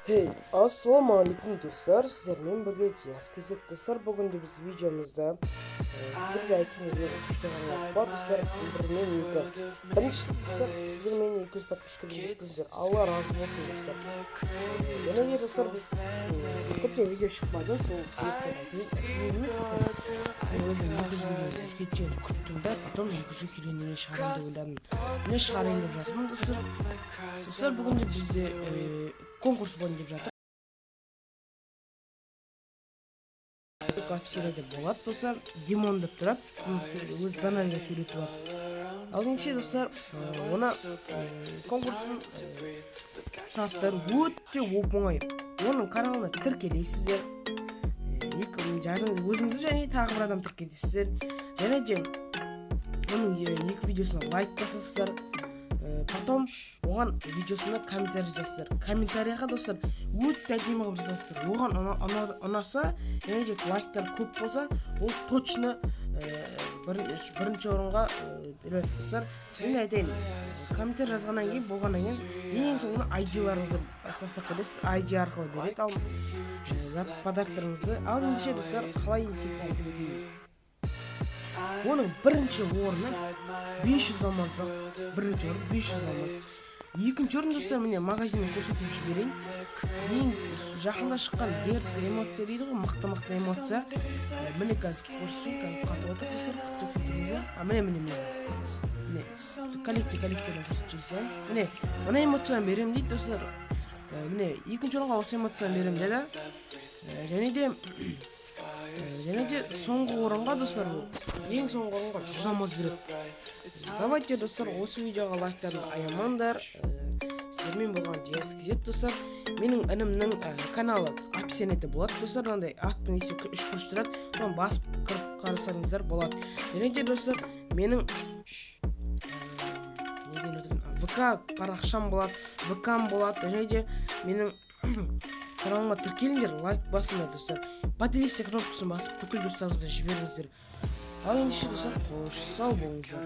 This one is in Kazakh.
Hey, assalomualaikum do'stlar. Sizlarмен birga Jazz Gazet do'stlar. Bugun biz videomizda sizlarga aytgan uchta bor do'stlar. Birinchisi do'stlar, sizlar meni 200 подписчикка yetkazdilar. Alloh rozi bo'lsin do'stlar. Yana do'stlar biz ko'pga video chiqmadi, sol o'zim 200 video ketgan kutdim-da, потом 200 kiloning shaharda o'yladim. Ne shaharda deb жатырмын do'stlar. Do'stlar bugun bizde konkurs bo'yin deb жатыр. Kapsiyada болады do'stlar. Dimon deb turadi. O'z danalga suratib var. Al ендеше do'stlar, ona konkursun şartları өте оп-оңай. Оның каналына тіркелесіздер. Өзіңізді және тағы бір адам тіркелесіздер. Және де оның екі видеосына лайк басасыздар. Потом оған видеосына комментарий жазасыздар. Комментарийға достар өте әдемі қылып жазасыздар. Оған ұнаса, және де лайктар көп болса, ол точно бірінші орынға береді достар. Мен айтайын, комментарий жазғаннан кейін, болғаннан кейін, ең соңында ID-ларыңызды баспасақ келесіз, ID арқылы береді. Ал подарктарыңызды. Ал ендеше достар, қалай айтып өтейін. Оның бірінші орны 500 алмаздық. Бірінші орын 500 алмаз. Екінші орын достар, міне магазиннен көрсетіп жіберейін. Ең жақында шыққан дерзкий эмоция дейді ғой, мықты эмоция. Міне қазір көрсетейін, қатып отыр достар. Міне коллекцияны көрсетейін. Міне мына эмоцияны беремін дейді достар. Міне екінші орынға осы эмоцияны беремін деді. Және де соңғы орынға достар, ең соңғы орынға 100 алмаз береді. Давайте достар, осы видеоға лайктарды аямаңдар. Сіздермен болған Jazz Gazet достар. Менің інімнің каналы описаниеде болады достар. Мынандай аттың есі 3 күріш тұрады. Соны басып кіріп қарасаңыздар болады. Және де достар, менің ВК парақшам болады, ВК-м болады. Және де менің каналыма тіркеліңдер, лайк басыңдар достар. Подписывайся кнопкасын басып, бүкіл достарыңызды жіберіңіздер. Ал ендеше достар, қош сау болыңыздар.